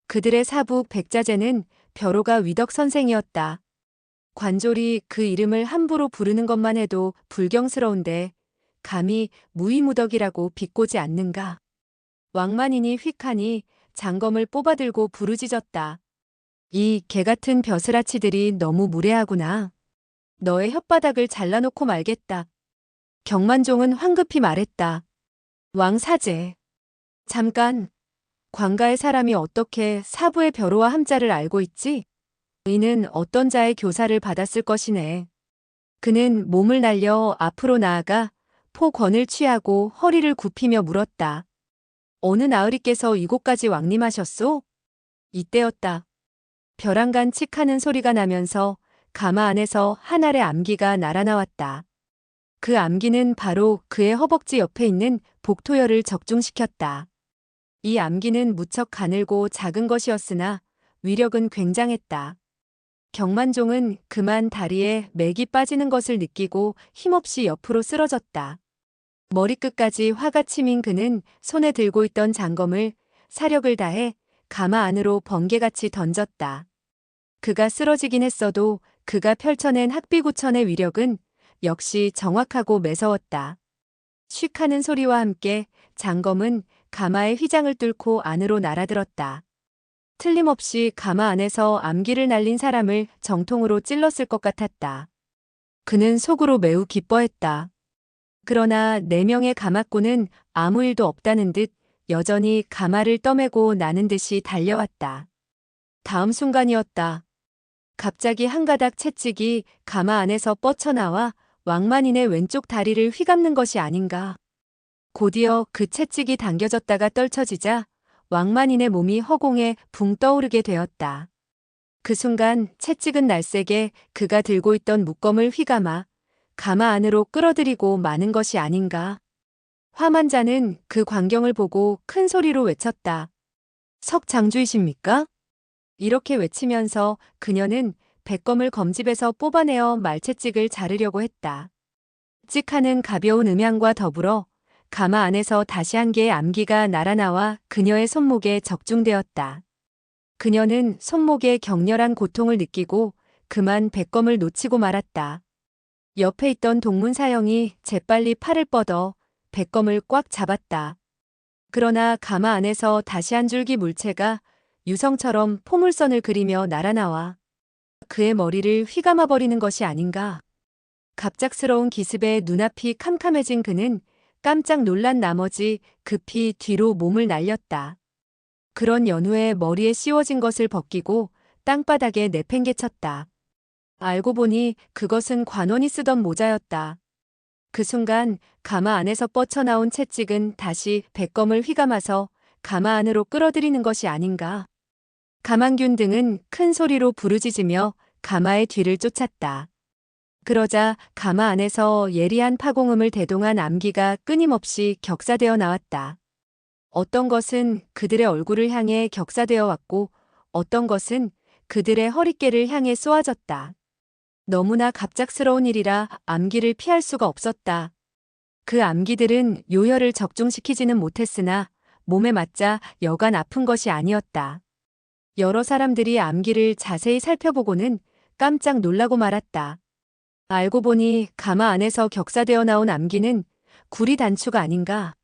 그들의 사북 백자재는 벼로가 위덕 선생이었다. 관졸이 그 이름을 함부로 부르는 것만 해도 불경스러운데 감히 무위무덕이라고 비꼬지 않는가. 왕만인이 휙하니 장검을 뽑아들고 부르짖었다. 이 개같은 벼슬아치들이 너무 무례하구나. 너의 혓바닥을 잘라놓고 말겠다. 경만종은 황급히 말했다. 왕사제. 잠깐. 관가의 사람이 어떻게 사부의 벼로와 함자를 알고 있지? 이는 어떤 자의 교사를 받았을 것이네. 그는 몸을 날려 앞으로 나아가 포권을 취하고 허리를 굽히며 물었다. 어느 나으리께서 이곳까지 왕림하셨소? 이때였다. 벼랑간 칙하는 소리가 나면서 가마 안에서 한 알의 암기가 날아나왔다. 그 암기는 바로 그의 허벅지 옆에 있는 복토혈을 적중시켰다. 이 암기는 무척 가늘고 작은 것이었으나 위력은 굉장했다. 경만종은 그만 다리에 맥이 빠지는 것을 느끼고 힘없이 옆으로 쓰러졌다. 머리끝까지 화가 치민 그는 손에 들고 있던 장검을 사력을 다해 가마 안으로 번개같이 던졌다. 그가 쓰러지긴 했어도 그가 펼쳐낸 학비구천의 위력은 역시 정확하고 매서웠다. 쉭 하는 소리와 함께 장검은 가마의 휘장을 뚫고 안으로 날아들었다. 틀림없이 가마 안에서 암기를 날린 사람을 정통으로 찔렀을 것 같았다. 그는 속으로 매우 기뻐했다. 그러나 4명의 가마꾼은 아무 일도 없다는 듯 여전히 가마를 떠매고 나는 듯이 달려왔다. 다음 순간이었다. 갑자기 한 가닥 채찍이 가마 안에서 뻗쳐나와 왕만인의 왼쪽 다리를 휘감는 것이 아닌가. 곧이어 그 채찍이 당겨졌다가 떨쳐지자 왕만인의 몸이 허공에 붕 떠오르게 되었다. 그 순간 채찍은 날쌔게 그가 들고 있던 무검을 휘감아 가마 안으로 끌어들이고 마는 것이 아닌가. 화만자는 그 광경을 보고 큰 소리로 외쳤다. 석장주이십니까? 이렇게 외치면서 그녀는 백검을 검집에서 뽑아내어 말채찍을 자르려고 했다. 찍하는 가벼운 음향과 더불어 가마 안에서 다시 한 개의 암기가 날아나와 그녀의 손목에 적중되었다. 그녀는 손목에 격렬한 고통을 느끼고 그만 백검을 놓치고 말았다. 옆에 있던 동문사형이 재빨리 팔을 뻗어 백검을 꽉 잡았다. 그러나 가마 안에서 다시 한 줄기 물체가 유성처럼 포물선을 그리며 날아나와 그의 머리를 휘감아버리는 것이 아닌가. 갑작스러운 기습에 눈앞이 캄캄해진 그는 깜짝 놀란 나머지 급히 뒤로 몸을 날렸다. 그런 연후에 머리에 씌워진 것을 벗기고 땅바닥에 내팽개쳤다. 알고 보니 그것은 관원이 쓰던 모자였다. 그 순간 가마 안에서 뻗쳐나온 채찍은 다시 백검을 휘감아서 가마 안으로 끌어들이는 것이 아닌가. 가만균 등은 큰 소리로 부르짖으며 가마의 뒤를 쫓았다. 그러자 가마 안에서 예리한 파공음을 대동한 암기가 끊임없이 격사되어 나왔다. 어떤 것은 그들의 얼굴을 향해 격사되어 왔고 어떤 것은 그들의 허리깨를 향해 쏘아졌다. 너무나 갑작스러운 일이라 암기를 피할 수가 없었다. 그 암기들은 요혈을 적중시키지는 못했으나 몸에 맞자 여간 아픈 것이 아니었다. 여러 사람들이 암기를 자세히 살펴보고는 깜짝 놀라고 말았다. 알고 보니 가마 안에서 격사되어 나온 암기는 구리 단추가 아닌가.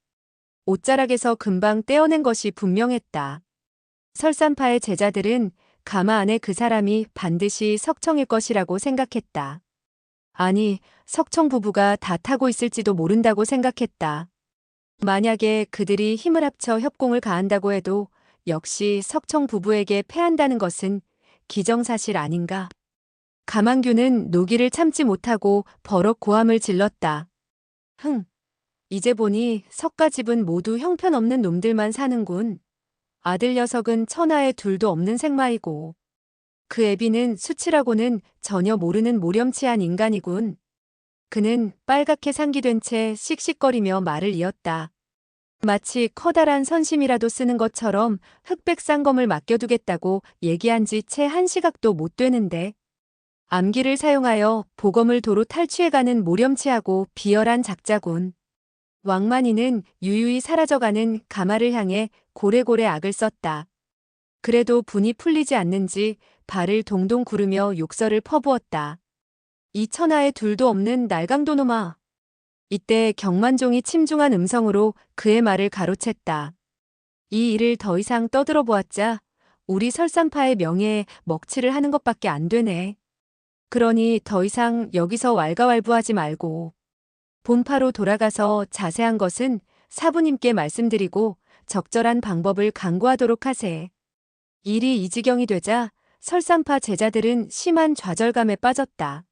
옷자락에서 금방 떼어낸 것이 분명했다. 설산파의 제자들은 가마 안에 그 사람이 반드시 석청일 것이라고 생각했다. 아니, 석청 부부가 다 타고 있을지도 모른다고 생각했다. 만약에 그들이 힘을 합쳐 협공을 가한다고 해도 역시 석청 부부에게 패한다는 것은 기정사실 아닌가. 가만규는 노기를 참지 못하고 버럭 고함을 질렀다. 이제 보니 석가집은 모두 형편없는 놈들만 사는군. 아들 녀석은 천하에 둘도 없는 생마이고 그 애비는 수치라고는 전혀 모르는 모렴치한 인간이군. 그는 빨갛게 상기된 채 씩씩거리며 말을 이었다. 마치 커다란 선심이라도 쓰는 것처럼 흑백 쌍검을 맡겨두겠다고 얘기한 지 채 한 시각도 못 되는데. 암기를 사용하여 보검을 도로 탈취해가는 모렴치하고 비열한 작자군. 왕만이는 유유히 사라져가는 가마를 향해 고래고래 악을 썼다. 그래도 분이 풀리지 않는지 발을 동동 구르며 욕설을 퍼부었다. 이 천하에 둘도 없는 날강도놈아. 이때 경만종이 침중한 음성으로 그의 말을 가로챘다. 이 일을 더 이상 떠들어 보았자 우리 설산파의 명예에 먹칠을 하는 것밖에 안 되네. 그러니 더 이상 여기서 왈가왈부하지 말고 본파로 돌아가서 자세한 것은 사부님께 말씀드리고 적절한 방법을 강구하도록 하세. 일이 이 지경이 되자 설산파 제자들은 심한 좌절감에 빠졌다.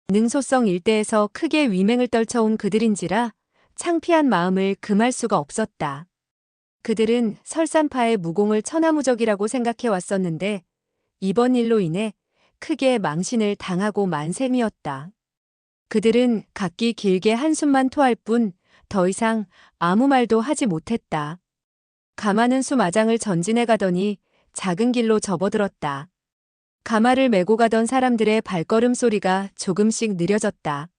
능소성 일대에서 크게 위맹을 떨쳐온 그들인지라 창피한 마음을 금할 수가 없었다. 그들은 설산파의 무공을 천하무적이라고 생각해 왔었는데 이번 일로 인해 크게 망신을 당하고 만 셈이었다. 그들은 각기 길게 한숨만 토할 뿐 더 이상 아무 말도 하지 못했다. 가마는 수마장을 전진해 가더니 작은 길로 접어들었다. 가마를 메고 가던 사람들의 발걸음 소리가 조금씩 느려졌다.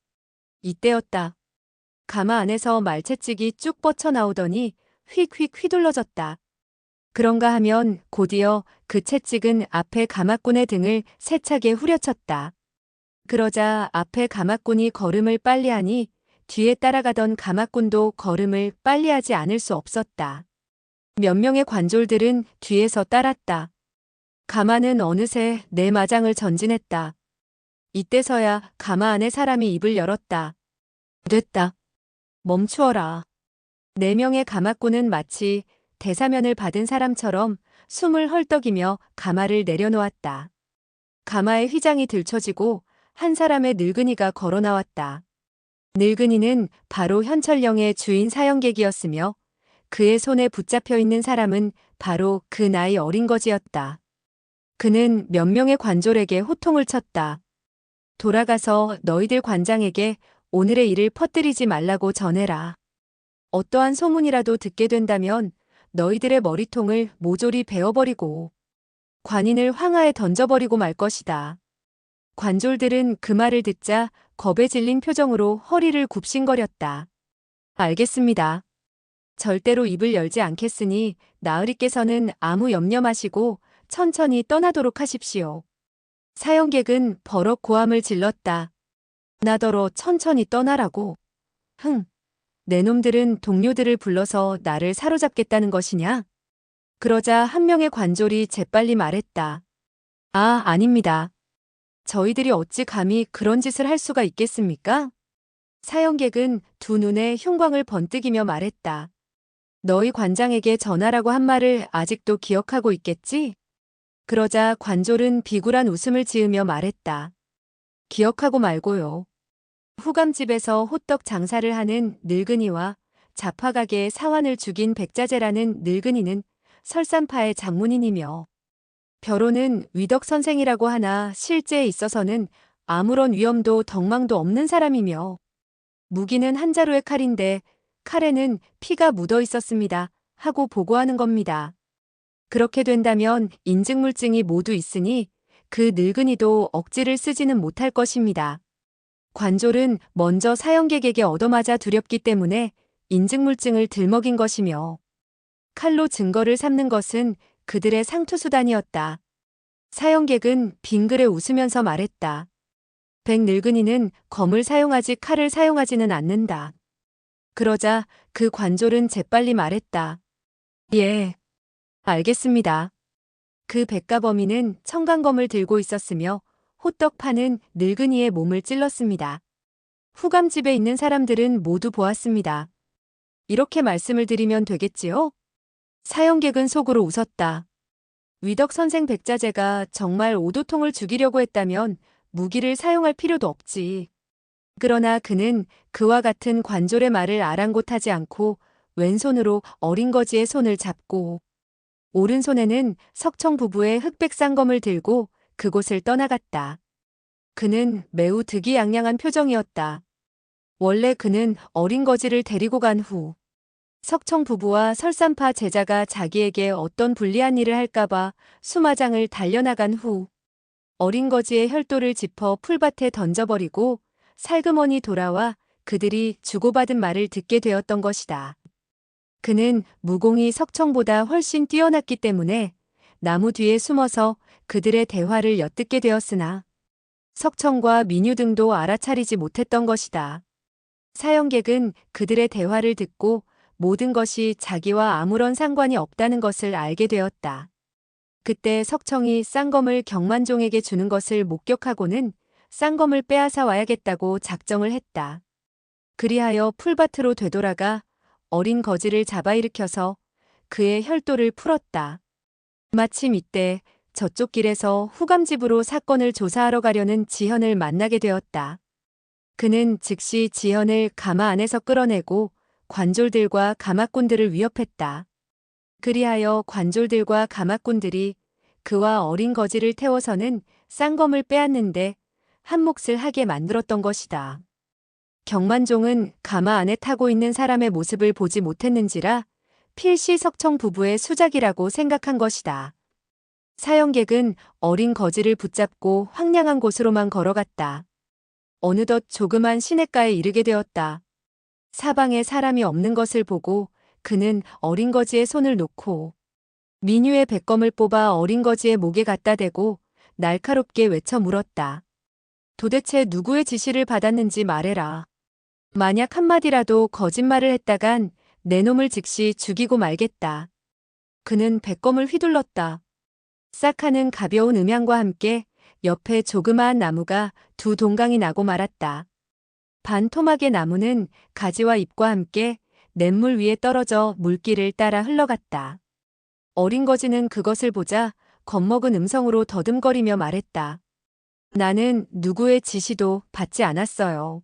이때였다. 가마 안에서 말채찍이 쭉 뻗쳐나오더니 휙휙 휘둘러졌다. 그런가 하면 곧이어 그 채찍은 앞에 가마꾼의 등을 세차게 후려쳤다. 그러자 앞에 가마꾼이 걸음을 빨리하니 뒤에 따라가던 가마꾼도 걸음을 빨리하지 않을 수 없었다. 몇 명의 관졸들은 뒤에서 따랐다. 가마는 어느새 내 마장을 전진했다. 이때서야 가마 안에 사람이 입을 열었다. 됐다. 멈추어라. 4명의 가마꾼은 마치 대사면을 받은 사람처럼 숨을 헐떡이며 가마를 내려놓았다. 가마의 휘장이 들쳐지고 한 사람의 늙은이가 걸어 나왔다. 늙은이는 바로 현철령의 주인 사형객이었으며 그의 손에 붙잡혀 있는 사람은 바로 그 나이 어린 거지였다. 그는 몇 명의 관졸에게 호통을 쳤다. 돌아가서 너희들 관장에게 오늘의 일을 퍼뜨리지 말라고 전해라. 어떠한 소문이라도 듣게 된다면 너희들의 머리통을 모조리 베어버리고 관인을 황하에 던져버리고 말 것이다. 관졸들은 그 말을 듣자 겁에 질린 표정으로 허리를 굽신거렸다. 알겠습니다. 절대로 입을 열지 않겠으니 나으리께서는 아무 염려 마시고 천천히 떠나도록 하십시오. 사형객은 버럭 고함을 질렀다. 나더러 천천히 떠나라고. 내 놈들은 동료들을 불러서 나를 사로잡겠다는 것이냐? 그러자 한 명의 관졸이 재빨리 말했다. 아, 아닙니다. 저희들이 어찌 감히 그런 짓을 할 수가 있겠습니까? 사형객은 두 눈에 흉광을 번뜩이며 말했다. 너희 관장에게 전하라고 한 말을 아직도 기억하고 있겠지? 그러자 관졸은 비굴한 웃음을 지으며 말했다. 기억하고 말고요. 후감집에서 호떡 장사를 하는 늙은이와 잡화가게의 사환을 죽인 백자재라는 늙은이는 설산파의 장문인이며 벼로는 위덕 선생이라고 하나 실제에 있어서는 아무런 위엄도 덕망도 없는 사람이며 무기는 한 자루의 칼인데 칼에는 피가 묻어 있었습니다 하고 보고하는 겁니다. 그렇게 된다면 인증물증이 모두 있으니 그 늙은이도 억지를 쓰지는 못할 것입니다. 관졸은 먼저 사형객에게 얻어맞아 두렵기 때문에 인증물증을 들먹인 것이며 칼로 증거를 삼는 것은 그들의 상투수단이었다. 사형객은 빙그레 웃으면서 말했다. 백늙은이는 검을 사용하지 칼을 사용하지는 않는다. 그러자 그 관졸은 재빨리 말했다. 예, 알겠습니다. 그 백가범인은 청강검을 들고 있었으며 호떡 파는 늙은이의 몸을 찔렀습니다. 후감집에 있는 사람들은 모두 보았습니다. 이렇게 말씀을 드리면 되겠지요? 사형객은 속으로 웃었다. 위덕 선생 백자재가 정말 오도통을 죽이려고 했다면 무기를 사용할 필요도 없지. 그러나 그는 그와 같은 관졸의 말을 아랑곳하지 않고 왼손으로 어린 거지의 손을 잡고 오른손에는 석청 부부의 흑백 쌍검을 들고 그곳을 떠나갔다. 그는 매우 득이양양한 표정이었다. 원래 그는 어린 거지를 데리고 간 후 석청 부부와 설산파 제자가 자기에게 어떤 불리한 일을 할까봐 수마장을 달려나간 후 어린 거지의 혈도를 짚어 풀밭에 던져버리고 살그머니 돌아와 그들이 주고받은 말을 듣게 되었던 것이다. 그는 무공이 석청보다 훨씬 뛰어났기 때문에 나무 뒤에 숨어서 그들의 대화를 엿듣게 되었으나 석청과 민유 등도 알아차리지 못했던 것이다. 사형객은 그들의 대화를 듣고 모든 것이 자기와 아무런 상관이 없다는 것을 알게 되었다. 그때 석청이 쌍검을 경만종에게 주는 것을 목격하고는 쌍검을 빼앗아 와야겠다고 작정을 했다. 그리하여 풀밭으로 되돌아가 어린 거지를 잡아 일으켜서 그의 혈도를 풀었다. 마침 이때 저쪽 길에서 후감집으로 사건을 조사하러 가려는 지현을 만나게 되었다. 그는 즉시 지현을 가마 안에서 끌어내고 관졸들과 가마꾼들을 위협했다. 그리하여 관졸들과 가마꾼들이 그와 어린 거지를 태워서는 쌍검을 빼앗는데 한 몫을 하게 만들었던 것이다. 경만종은 가마 안에 타고 있는 사람의 모습을 보지 못했는지라 필시 석청 부부의 수작이라고 생각한 것이다. 사형객은 어린 거지를 붙잡고 황량한 곳으로만 걸어갔다. 어느덧 조그만 시냇가에 이르게 되었다. 사방에 사람이 없는 것을 보고 그는 어린 거지의 손을 놓고 민유의 백검을 뽑아 어린 거지의 목에 갖다 대고 날카롭게 외쳐 물었다. 도대체 누구의 지시를 받았는지 말해라. 만약 한마디라도 거짓말을 했다간 내 놈을 즉시 죽이고 말겠다. 그는 백검을 휘둘렀다. 싹 하는 가벼운 음향과 함께 옆에 조그마한 나무가 두 동강이 나고 말았다. 반토막의 나무는 가지와 잎과 함께 냇물 위에 떨어져 물길을 따라 흘러갔다. 어린 거지는 그것을 보자 겁먹은 음성으로 더듬거리며 말했다. 나는 누구의 지시도 받지 않았어요.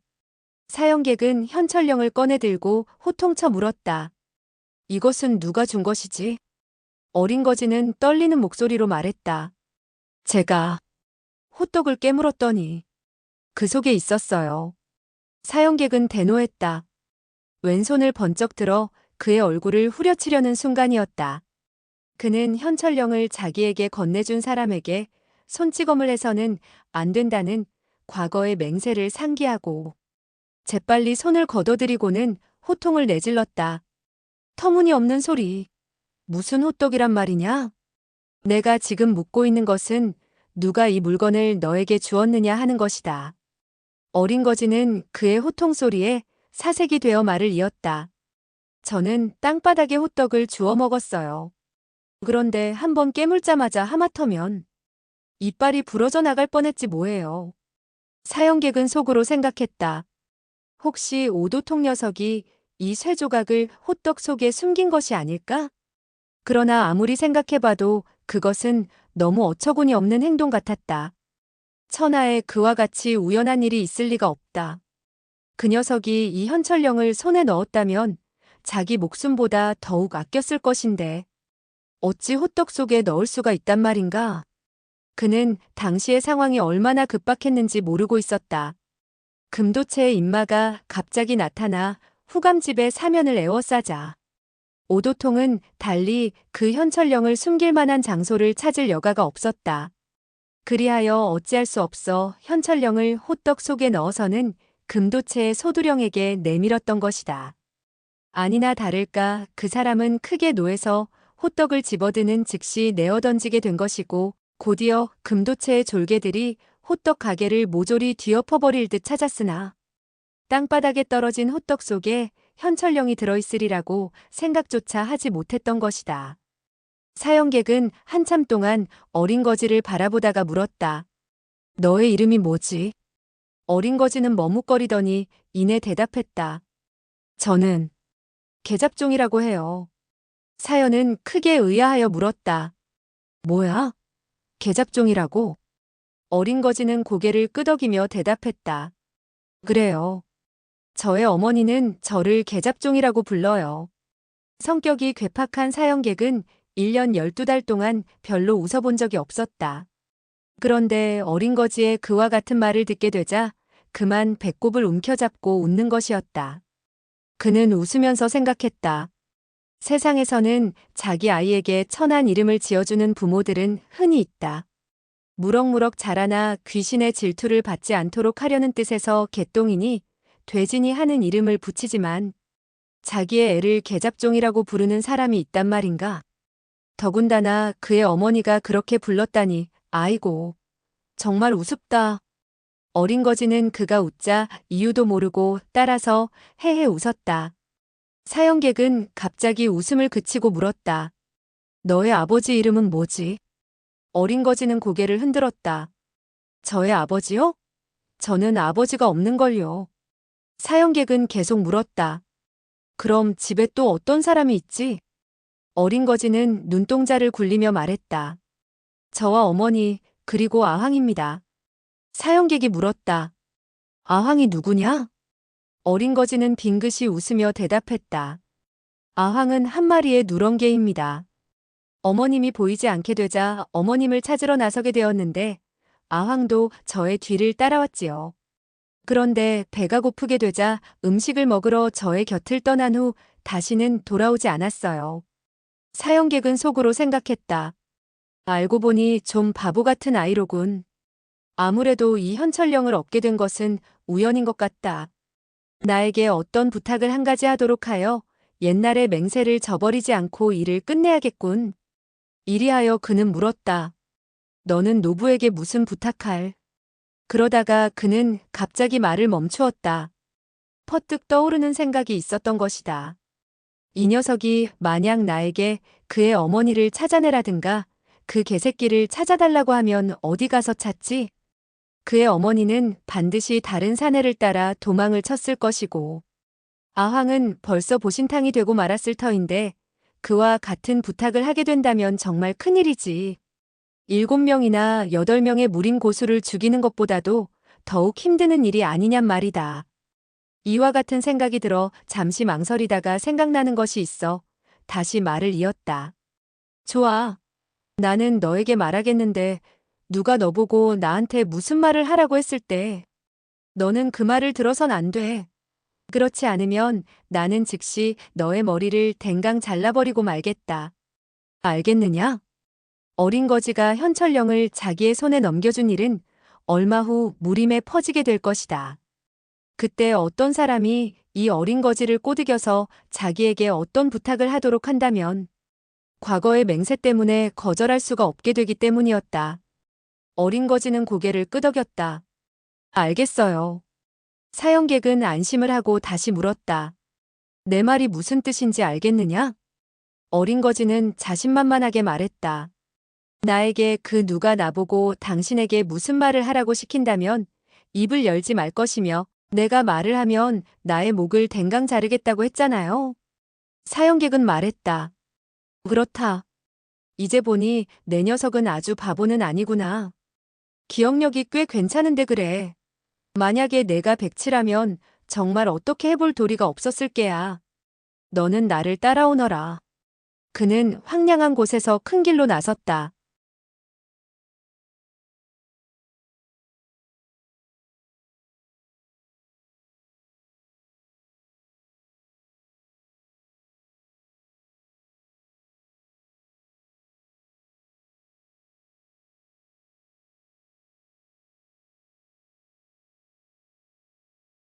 사형객은 현철령을 꺼내 들고 호통쳐 물었다. 이것은 누가 준 것이지? 어린 거지는 떨리는 목소리로 말했다. 제가 호떡을 깨물었더니 그 속에 있었어요. 사형객은 대노했다. 왼손을 번쩍 들어 그의 얼굴을 후려치려는 순간이었다. 그는 현철령을 자기에게 건네준 사람에게 손찌검을 해서는 안 된다는 과거의 맹세를 상기하고 재빨리 손을 걷어들이고는 호통을 내질렀다. 터무니없는 소리. 무슨 호떡이란 말이냐? 내가 지금 묻고 있는 것은 누가 이 물건을 너에게 주었느냐 하는 것이다. 어린 거지는 그의 호통 소리에 사색이 되어 말을 이었다. 저는 땅바닥에 호떡을 주워 먹었어요. 그런데 한번 깨물자마자 하마터면 이빨이 부러져 나갈 뻔했지 뭐예요. 사형객은 속으로 생각했다. 혹시 오도통 녀석이 이 쇠조각을 호떡 속에 숨긴 것이 아닐까? 그러나 아무리 생각해봐도 그것은 너무 어처구니 없는 행동 같았다. 천하에 그와 같이 우연한 일이 있을 리가 없다. 그 녀석이 이 현철령을 손에 넣었다면 자기 목숨보다 더욱 아꼈을 것인데 어찌 호떡 속에 넣을 수가 있단 말인가? 그는 당시의 상황이 얼마나 급박했는지 모르고 있었다. 금도체의 인마가 갑자기 나타나 후감집의 사면을 에워싸자 오도통은 달리 그 현철령을 숨길 만한 장소를 찾을 여가가 없었다. 그리하여 어찌할 수 없어 현철령을 호떡 속에 넣어서는 금도체의 소두령에게 내밀었던 것이다. 아니나 다를까 그 사람은 크게 노해서 호떡을 집어드는 즉시 내어던지게 된 것이고 곧이어 금도체의 졸개들이 호떡 가게를 모조리 뒤엎어버릴 듯 찾았으나 땅바닥에 떨어진 호떡 속에 현철령이 들어있으리라고 생각조차 하지 못했던 것이다. 사형객은 한참 동안 어린 거지를 바라보다가 물었다. 너의 이름이 뭐지? 어린 거지는 머뭇거리더니 이내 대답했다. 저는 계잡종이라고 해요. 사연은 크게 의아하여 물었다. 뭐야? 계잡종이라고? 어린 거지는 고개를 끄덕이며 대답했다. 그래요. 저의 어머니는 저를 계잡종이라고 불러요. 성격이 괴팍한 사형객은 1년 12달 동안 별로 웃어본 적이 없었다. 그런데 어린 거지의 그와 같은 말을 듣게 되자 그만 배꼽을 움켜잡고 웃는 것이었다. 그는 웃으면서 생각했다. 세상에서는 자기 아이에게 천한 이름을 지어주는 부모들은 흔히 있다. 무럭무럭 자라나 귀신의 질투를 받지 않도록 하려는 뜻에서 개똥이니 돼지니 하는 이름을 붙이지만 자기의 애를 계잡종이라고 부르는 사람이 있단 말인가? 더군다나 그의 어머니가 그렇게 불렀다니, 아이고, 정말 우습다. 어린 거지는 그가 웃자 이유도 모르고 따라서 헤헤 웃었다. 사형객은 갑자기 웃음을 그치고 물었다. 너의 아버지 이름은 뭐지? 어린 거지는 고개를 흔들었다. 저의 아버지요? 저는 아버지가 없는걸요. 사형객은 계속 물었다. 그럼 집에 또 어떤 사람이 있지? 어린 거지는 눈동자를 굴리며 말했다. 저와 어머니, 그리고 아황입니다. 사형객이 물었다. 아황이 누구냐? 어린 거지는 빙긋이 웃으며 대답했다. 아황은 한 마리의 누렁개입니다. 어머님이 보이지 않게 되자 어머님을 찾으러 나서게 되었는데 아황도 저의 뒤를 따라왔지요. 그런데 배가 고프게 되자 음식을 먹으러 저의 곁을 떠난 후 다시는 돌아오지 않았어요. 사형객은 속으로 생각했다. 알고 보니 좀 바보 같은 아이로군. 아무래도 이 현철령을 얻게 된 것은 우연인 것 같다. 나에게 어떤 부탁을 한 가지 하도록 하여 옛날의 맹세를 저버리지 않고 일을 끝내야겠군. 이리하여 그는 물었다. 너는 노부에게 무슨 부탁할? 그러다가 그는 갑자기 말을 멈추었다. 퍼뜩 떠오르는 생각이 있었던 것이다. 이 녀석이 만약 나에게 그의 어머니를 찾아내라든가 그 개새끼를 찾아달라고 하면 어디 가서 찾지? 그의 어머니는 반드시 다른 사내를 따라 도망을 쳤을 것이고 아황은 벌써 보신탕이 되고 말았을 터인데 그와 같은 부탁을 하게 된다면 정말 큰일이지. 7명이나 8명의 무림 고수를 죽이는 것보다도 더욱 힘드는 일이 아니냔 말이다. 이와 같은 생각이 들어 잠시 망설이다가 생각나는 것이 있어 다시 말을 이었다. 좋아. 나는 너에게 말하겠는데 누가 너보고 나한테 무슨 말을 하라고 했을 때 너는 그 말을 들어선 안 돼. 그렇지 않으면 나는 즉시 너의 머리를 댕강 잘라버리고 말겠다. 알겠느냐? 어린 거지가 현철령을 자기의 손에 넘겨준 일은 얼마 후 무림에 퍼지게 될 것이다. 그때 어떤 사람이 이 어린 거지를 꼬드겨서 자기에게 어떤 부탁을 하도록 한다면 과거의 맹세 때문에 거절할 수가 없게 되기 때문이었다. 어린 거지는 고개를 끄덕였다. 알겠어요. 사형객은 안심을 하고 다시 물었다. 내 말이 무슨 뜻인지 알겠느냐? 어린 거지는 자신만만하게 말했다. 나에게 그 누가 나보고 당신에게 무슨 말을 하라고 시킨다면 입을 열지 말 것이며 내가 말을 하면 나의 목을 댕강 자르겠다고 했잖아요. 사형객은 말했다. 그렇다. 이제 보니 내 녀석은 아주 바보는 아니구나. 기억력이 꽤 괜찮은데 그래. 만약에 내가 백치라면 정말 어떻게 해볼 도리가 없었을 게야. 너는 나를 따라오너라. 그는 황량한 곳에서 큰 길로 나섰다.